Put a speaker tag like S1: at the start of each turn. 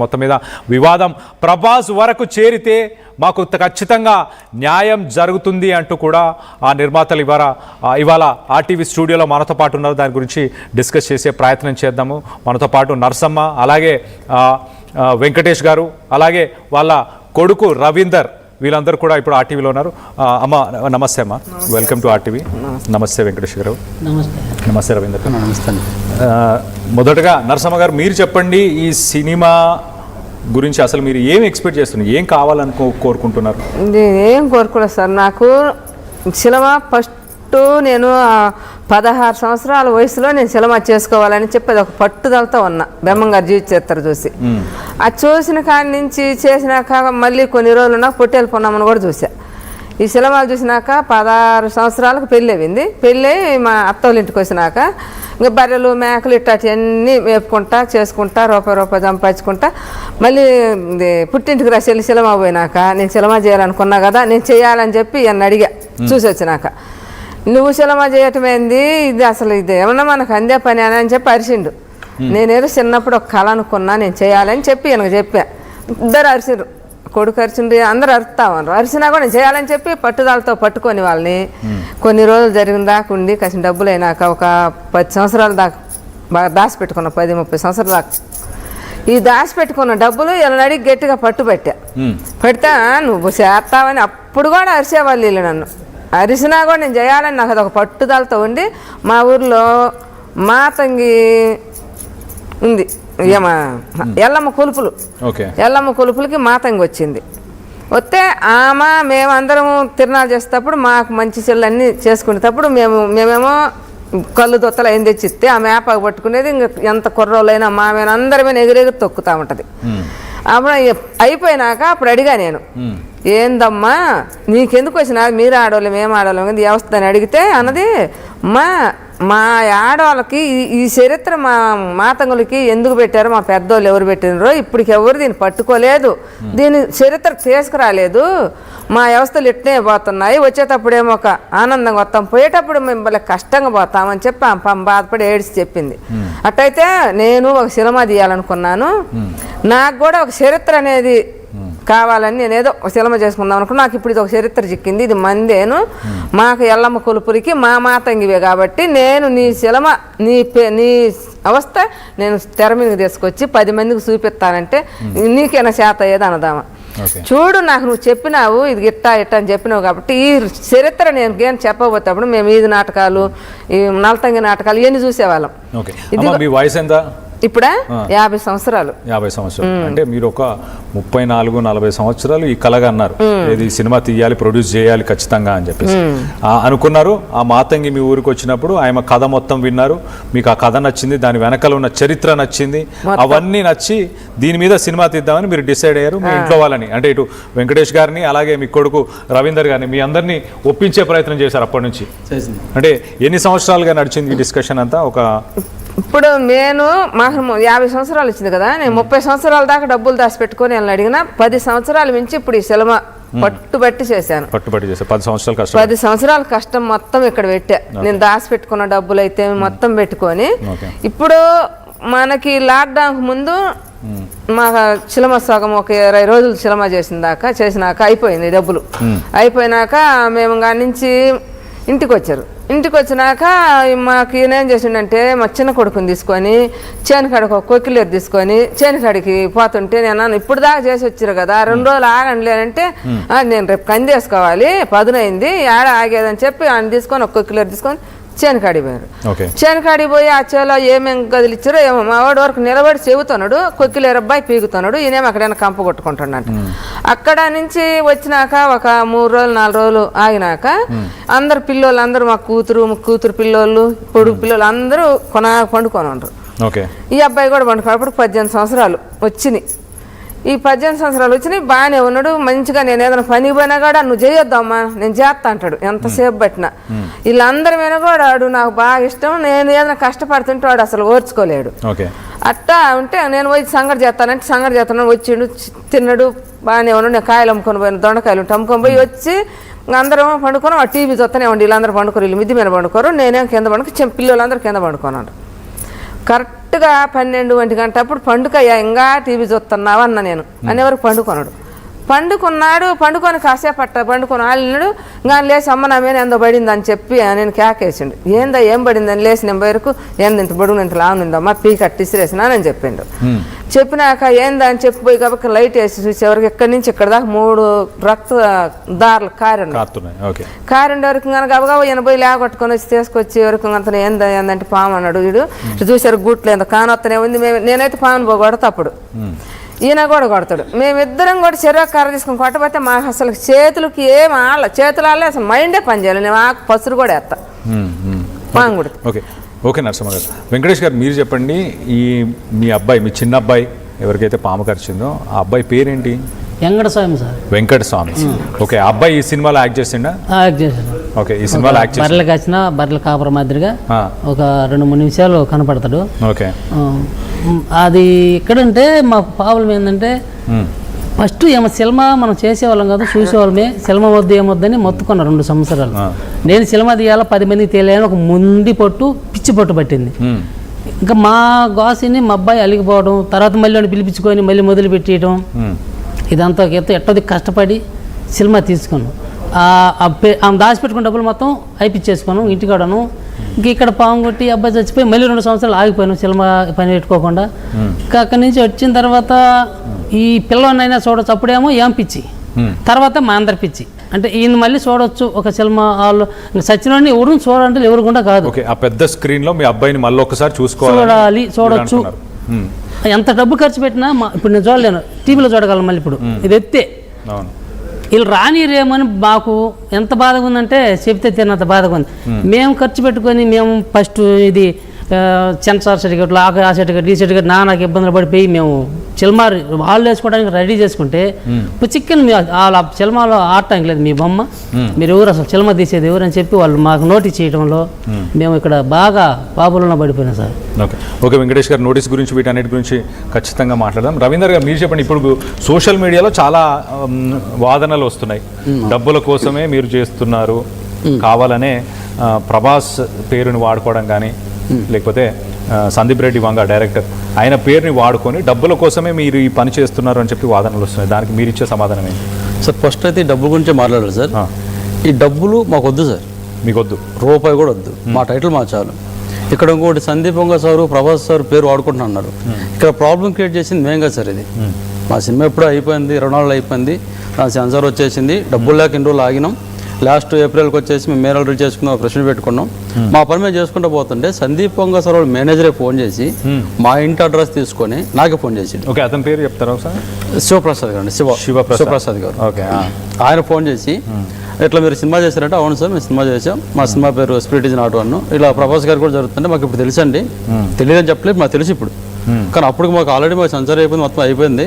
S1: మొత్తం మీద వివాదం ప్రభాస్ వరకు చేరితే మాకు ఖచ్చితంగా న్యాయం జరుగుతుంది అంటూ కూడా ఆ నిర్మాతలు ఇవాళ ఆర్టీవీ స్టూడియోలో మనతో పాటు ఉన్నారు. దాని గురించి డిస్కస్ చేసే ప్రయత్నం చేద్దాము. మనతో పాటు నర్సమ్మ, అలాగే వెంకటేష్ గారు, అలాగే వాళ్ళ కొడుకు రవీందర్, వీళ్ళందరూ కూడా ఇప్పుడు ఆర్టీవీలో ఉన్నారు. అమ్మ నమస్తే. అమ్మ వెల్కమ్ టు ఆర్టీవీ. నమస్తే వెంకటేష్ గారు. నమస్తే రవీందర్ గారు.
S2: నమస్తే.
S1: మొదటగా నరసమ్మ గారు, మీరు చెప్పండి, ఈ సినిమా గురించి అసలు మీరు ఏం ఎక్స్పెక్ట్ చేస్తున్నారు, ఏం కావాలని కోరుకుంటున్నారు?
S3: ఏం కోరుకోలేదు సార్. నాకు సినిమా ఫస్ట్ నేను 16 సంవత్సరాల వయసులో నేను సినిమా చేసుకోవాలని చెప్పి అది ఒక పట్టుదలతో ఉన్నా. బెమ్మంగారు జీవిత చరిత్ర చూసి అది చూసిన కాడి నుంచి చేసినాక మళ్ళీ కొన్ని రోజులు నాకు పొట్టేలు పొన్నామని కూడా చూసా. ఈ సినిమాలు చూసినాక 16 సంవత్సరాలకు పెళ్ళి అయింది. పెళ్ళి మా అత్తోళ్ళ ఇంటికి వచ్చినాక ఇంకా బర్రెలు మేకలు ఇట్లాంటివన్నీ మేపుకుంటా చేసుకుంటా రూపాయి సంపాదించుకుంటా మళ్ళీ పుట్టింటికి రాసి సినిమా పోయినాక నేను సినిమా చేయాలనుకున్నా కదా, నేను చేయాలని చెప్పి నన్ను అడిగా. చూసి వచ్చినాక నువ్వు సినిమా చేయటం ఏంది, ఇది అసలు ఇది ఏమన్నా మనకు అందే పని అని చెప్పి అరిసిండు. నేనేదో చిన్నప్పుడు ఒక కళ అనుకున్నా, నేను చేయాలని చెప్పి వెనక చెప్పా. ఇద్దరు అరిసిండ్రు, కొడుకు అరిచిండ్రు, అందరూ అరుస్తామన్నారు. అరిసినా కూడా నేను చేయాలని చెప్పి పట్టుదలతో పట్టుకొని వాళ్ళని కొన్ని రోజులు జరిగిన దాకా ఉండి కాసిన డబ్బులు అయినాక ఒక 10 సంవత్సరాల దాకా బాగా దాచిపెట్టుకున్నా, 10-30 సంవత్సరాల దాకా. ఈ దాచిపెట్టుకున్న డబ్బులు ఇలా అడిగి గట్టిగా పట్టుబట్టా. పెడితే నువ్వు చేస్తావని అప్పుడు కూడా అరిసేవాళ్ళు వీళ్ళు నన్ను. అరిసినా కూడా నేను చేయాలని నాకు అదొక పట్టుదలతో ఉండి మా ఊర్లో మాతంగి ఉంది, ఎల్లమ్మ కొలుపులు, ఎల్లమ్మ కొలుపులకి మాతంగి వచ్చింది. వస్తే ఆమె మేమందరం తిరణాలు చేసేటప్పుడు మాకు మంచి చెల్లు అన్నీ చేసుకునేటప్పుడు మేమేమో కళ్ళు దొత్తలు ఏం తెచ్చిస్తే ఆమె వేపాకు పట్టుకునేది. ఇంకా ఎంత కుర్రోళ్ళైనా అందరమే ఎగిరెగిరి తొక్కుతూ ఉంటుంది. అప్పుడు అయిపోయినాక అప్పుడు అడిగా నేను, ఏందమ్మా నీకెందుకు వచ్చినా, మీరు ఆడవాళ్ళు మేము ఆడవాళ్ళం కదా వ్యవస్థ అని అడిగితే అన్నది, మా ఆడవాళ్ళకి ఈ చరిత్ర మా మాతంగులకి ఎందుకు పెట్టారో మా పెద్దోళ్ళు ఎవరు పెట్టినారో ఇప్పటికి ఎవరు దీన్ని పట్టుకోలేదు, దీని చరిత్ర తీసుకురాలేదు, మా వ్యవస్థలు ఇట్నే పోతున్నాయి, వచ్చేటప్పుడేమో ఒక ఆనందంగా వస్తాం, పోయేటప్పుడు మేము భలే కష్టంగా పోతామని చెప్పి బాధపడి ఏడిచి చెప్పింది. అట్టయితే నేను ఒక సినిమా తీయాలనుకున్నాను, నాకు కూడా ఒక చరిత్ర అనేది కావాలని నేను ఏదో ఒక సినిమా చేసుకుందాం అనుకున్నా. నాకు ఇప్పుడు ఇది ఒక చరిత్ర చిక్కింది, ఇది మందేను, మాకు ఎల్లమ్మ కొలుపురికి మా మాతంగివే కాబట్టి నేను నీ సినిమా నీ అవస్థ నేను తెర మీదకి తీసుకొచ్చి 10 మందికి చూపిస్తానంటే నీకేనా చేత అయ్యేది అన్నదామా. చూడు నాకు నువ్వు చెప్పినావు ఇది ఇట్టా అని చెప్పినావు కాబట్టి ఈ చరిత్ర నేను గేమ్ చెప్పబోతేప్పుడు మేము ఈది నాటకాలు, ఈ నలతంగి నాటకాలు ఇవన్నీ చూసేవాళ్ళం. ఇప్పుడా 50 సంవత్సరాలు.
S1: 50 సంవత్సరాలు అంటే మీరు ఒక 34-40 సంవత్సరాలు ఈ కళగా అన్నారు, ఏది సినిమా తీయాలి, ప్రొడ్యూస్ చేయాలి ఖచ్చితంగా అని చెప్పేసి అనుకున్నారు. ఆ మాతంగి మీ ఊరికి వచ్చినప్పుడు ఆయన కథ మొత్తం విన్నారు, మీకు ఆ కథ నచ్చింది, దాని వెనకాల ఉన్న చరిత్ర నచ్చింది, అవన్నీ నచ్చి దీని మీద సినిమా తీద్దామని మీరు డిసైడ్ అయ్యారు. మీ ఇంట్లో వాళ్ళని అంటే ఇటు వెంకటేష్ గారిని అలాగే మీ కొడుకు రవీందర్ గారిని మీ అందరినీ ఒప్పించే ప్రయత్నం చేశారు. అప్పటి నుంచి అంటే ఎన్ని సంవత్సరాలుగా నడిచింది ఈ డిస్కషన్ అంతా?
S3: ఇప్పుడు నేను మాకు 50 సంవత్సరాలు వచ్చింది కదా, నేను 30 సంవత్సరాల దాకా డబ్బులు దాచిపెట్టుకొని నేను అడిగిన 10 సంవత్సరాల మించి ఇప్పుడు ఈ సినిమా పట్టుబట్టి చేశాను. 10 సంవత్సరాల కష్టం మొత్తం ఇక్కడ పెట్టా. నేను దాచిపెట్టుకున్న డబ్బులు అయితే మొత్తం పెట్టుకొని ఇప్పుడు మనకి లాక్డౌన్ ముందు మా సినిమా సగం ఒక 20 రోజులు సినిమా చేసినాక అయిపోయింది డబ్బులు. అయిపోయినాక మేము దాని నుంచి ఇంటికి వచ్చారు. ఇంటికి వచ్చినాక మాకు ఈయనేం చేసిండంటే మా చిన్న కొడుకుని తీసుకొని చేనుకాడికి ఒక కొక్కిలేరు తీసుకొని చేనుకాడికి పోతుంటే నేను ఇప్పుడు దాకా చేసి వచ్చారు కదా 2 రోజులు ఆగండి లేనంటే నేను రేపు కంది వేసుకోవాలి, పదునైంది ఏడ ఆగేదని చెప్పి ఆయన తీసుకొని ఒక కొక్కిలేరు తీసుకొని చేనుకాడికి పోయారు. చేనుకాడికి పోయి ఆ చేలో ఏమేం గదులు ఇచ్చారో ఏమో మా వాడు వరకు నిలబడి చెబుతున్నాడు, కొక్కిలేరు అబ్బాయి పీగుతున్నాడు, ఈయనేమో అక్కడైనా కంప కొట్టుకుంటున్నాడు. అక్కడ నుంచి వచ్చినాక ఒక 3 రోజులు 4 రోజులు ఆగినాక అందరు పిల్లోళ్ళు అందరూ మా కూతురు పిల్లోళ్ళు పొడుగు పిల్లోళ్ళు అందరూ పండుకొని ఉండరు. ఈ అబ్బాయి కూడా పండుకున్నప్పుడు 18 సంవత్సరాలు వచ్చినాయి. ఈ 18 సంవత్సరాలు వచ్చినాయి, బాగానే ఉన్నాడు మంచిగా. నేను ఏదైనా పనికి పోయినా కూడా నువ్వు చేయొద్దామా నేను చేస్తా అంటాడు ఎంతసేపు పట్టినా. వీళ్ళందరి మీద కూడా వాడు నాకు బాగా ఇష్టం, నేను ఏదైనా కష్టపడుతుంటే వాడు అసలు ఓర్చుకోలేడు. అట్టా ఉంటే నేను పోయి సంగటి చేస్తానంటే సంగటి చేస్తాను, వచ్చిండు తిన్నాడు బాగానే ఉన్నాడు. నేను కాయలు అమ్ముకొని పోయిన దొండకాయలు అమ్ముకొని పోయి వచ్చి అందరం పండుకొని ఆ టీవీ చూస్తూనే ఉండి వీళ్ళందరూ పండుకోరు, వీళ్ళు మిద్ది మీద పండుకోరు, నేనేం కింద పండుకో పిల్లలందరూ కింద పండుకోన్నాడు. కరెక్ట్ కరెక్ట్గా 12 గంట అప్పుడు పండుకయ్యా ఇంకా టీవీ చూస్తున్నావా అన్న నేను అనేవరకు పండుకొన్నాడు. పండుకొని కాసేపు పండుకొని ఆలినాడు. ఇంకా లేచి అమ్మ నా మీద ఎంతో పడింది అని చెప్పి నేను కేకేసిండు. ఏందా ఏం పడిందని లేచి నేను బయటకు ఏంది ఇంత బడుగు ఇంత లావునిందమ్మా పీ కట్టిసిరేసినానని చెప్పిండు. చెప్పినాక ఏందా అని చెప్పిపోయి కాబట్టి లైట్ వేసి చూసేవరకు ఇక్కడి నుంచి ఇక్కడ దాకా 3 రక్త దారులు కారిండే వరకు గబగబా 80 లేకొట్టుకొని వచ్చి తీసుకొచ్చే వరకు అంత ఏందంటే పాము అన్నాడు. వీడు చూసారు గుట్లు ఎంత కానొత్తనే ఉంది. నేనైతే పామును పోగొడతా అప్పుడు ఈయన కూడా కొడతాడు. మేమిద్దరం కూడా చెరువు కర్ర తీసుకొని కొట్టబోతే మాకు అసలు చేతులకి ఏం చేతులు అసలు మైండే పని చేయాలి. నేను ఆకు పసురు కూడా వేస్తా పాము కూడా.
S1: ఓకే నరసింహ గారు. వెంకటేష్ గారు మీరు చెప్పండి, మీ అబ్బాయి మీ చిన్న అబ్బాయి ఎవరికైతే పాము కరిచిందో ఆ అబ్బాయి పేరేంటి?
S2: వెంకటస్వామి సార్.
S1: వెంకటస్వామి. ఓకే, ఆ అబ్బాయి ఈ సినిమాలో యాక్ట్ చేసిండా?
S2: యాక్ట్ చేశాడు.
S1: ఓకే, ఈ సినిమాలో యాక్ట్ చేసి
S2: బర్రెలు కాసిన బర్రెల కాపర మాదిరిగా ఒక 2-3 నిమిషాలు కనపడతాడు.
S1: ఓకే,
S2: అది ఎక్కడంటే మాకు ప్రాబ్లం ఏంటంటే ఫస్ట్ ఏమో సినిమా మనం చేసేవాళ్ళం కాదు, చూసేవాళ్ళమే. సినిమా వద్దు ఏమొద్దని మొత్తుకున్నా 2 సంవత్సరాలు. నేను సినిమా తీయాలా 10 మందికి తెలియాలని ఒక ముండి పొట్టు పిచ్చి పొట్టు పట్టింది. ఇంకా మా గాసిని మా అబ్బాయి అలిగిపోవడం, తర్వాత మళ్ళీ పిలిపించుకొని మళ్ళీ మొదలు పెట్టేయడం, ఇదంతా ఎట్టది కష్టపడి సినిమా తీసుకున్నాం. ఆమె దాచిపెట్టుకున్న డబ్బులు మొత్తం అయిపించేసుకున్నాం ఇంటికాడను. ఇంక ఇక్కడ పాము కొట్టి అబ్బాయి చచ్చిపోయి మళ్ళీ 2 సంవత్సరాలు ఆగిపోయాను సినిమా పని పెట్టుకోకుండా. ఇంకా అక్కడి నుంచి వచ్చిన తర్వాత ఈ పిల్లలనైనా చూడొచ్చు, అప్పుడేమో ఏం పిచ్చి, తర్వాత మా అందరి పిచ్చి. అంటే ఈయన మళ్ళీ చూడొచ్చు ఒక సినిమా హాల్లో. సచిన్ ఎవరు చూడాలంటే ఎవరు కూడా కాదు.
S1: ఆ పెద్ద స్క్రీన్ లో మీ అబ్బాయిని మళ్ళీ ఒకసారి
S2: చూడాలి, చూడొచ్చు. ఎంత డబ్బు ఖర్చు పెట్టినా ఇప్పుడు నేను చూడలేను, టీవీలో చూడగలను. మళ్ళీ ఇప్పుడు ఇది ఎత్తే వీళ్ళు రానిరేమని మాకు ఎంత బాధగా ఉందంటే చెప్తే తినంత బాధగా ఉంది. మేము ఖర్చు పెట్టుకొని మేము ఫస్ట్ ఇది సెన్సార్ సర్టిఫికెట్లు ఆ సర్టిఫికెట్ ఈ సర్టిఫికెట్ నాకు ఇబ్బందులు పడిపోయి మేము సినిమా వాళ్ళు వేసుకోవడానికి రెడీ చేసుకుంటే ఇప్పుడు చికెన్ వాళ్ళ సినిమాలో ఆడటానికి లేదు మీ బొమ్మ, మీరు ఎవరు అసలు సినిమా తీసేది ఎవరు అని చెప్పి వాళ్ళు మాకు నోటీస్ చేయడంలో మేము ఇక్కడ బాగా బాబులలో పడిపోయినాం సార్.
S1: ఓకే వెంకటేష్ గారు, నోటీస్ గురించి వీటన్నిటి గురించి ఖచ్చితంగా మాట్లాడదాం. రవీందర్ గారు మీరు చెప్పండి, ఇప్పుడు సోషల్ మీడియాలో చాలా వాదనలు వస్తున్నాయి, డబ్బుల కోసమే మీరు చేస్తున్నారు, కావాలనే ప్రభాస్ పేరుని వాడుకోవడం కానీ లేకపోతే సందీప్ రెడ్డి వంగ డైరెక్టర్ ఆయన పేరుని వాడుకొని డబ్బుల కోసమే మీరు ఈ పని చేస్తున్నారు అని చెప్పి వాదనలు వస్తున్నాయి. దానికి మీరు ఇచ్చే సమాధానం ఏంటి
S4: సార్? ఫస్ట్ అయితే ఈ డబ్బుల గురించే మాట్లాడారు సార్. ఈ డబ్బులు మాకు వద్దు సార్,
S1: మీకు వద్దు,
S4: రూపాయి కూడా వద్దు. మా టైటిల్ మా చాలు. ఇక్కడ ఇంకోటి సందీప్ వంగ సారు ప్రభాస్ సార్ పేరు వాడుకుంటున్నారు. ఇక్కడ ప్రాబ్లం క్రియేట్ చేసింది మేము కదా సార్. ఇది మా సినిమా ఎప్పుడో అయిపోయింది, 24 అయిపోయింది, నా సెన్సార్ వచ్చేసింది. డబ్బులు లేక 2 రోజులు ఆగినాం. లాస్ట్ ఏప్రిల్కి వచ్చేసి మేము మేనల్ రీచ్ చేసుకున్నాం, ప్రశ్న పెట్టుకున్నాం. మా పని మేము చేసుకుంటూ పోతుంటే సందీప్ వంగ సార్ వాళ్ళు మేనేజరే ఫోన్ చేసి మా ఇంటి అడ్రస్ తీసుకొని నాకే ఫోన్ చేసి,
S1: ఓకే అతని పేరు చెప్తారా ఒకసారి?
S4: శివప్రసాద్ గారు, శివప్రసాద్ గారు.
S1: ఓకే,
S4: ఆయన ఫోన్ చేసి ఇట్లా మీరు సినిమా చేశారంటే, అవును సార్ మేము సినిమా చేసాం, మా సినిమా పేరు స్పిరిట్ ఇస్ నాట్ వన్, ఇలా ప్రభాస్ గారు కూడా జరుగుతుంటే మాకు ఇప్పుడు తెలుసండి, తెలియదని చెప్పలేదు, మాకు తెలుసు ఇప్పుడు. కానీ అప్పుడు మాకు ఆల్రెడీ మాకు సెన్సార్ అయిపోయింది, మొత్తం అయిపోయింది.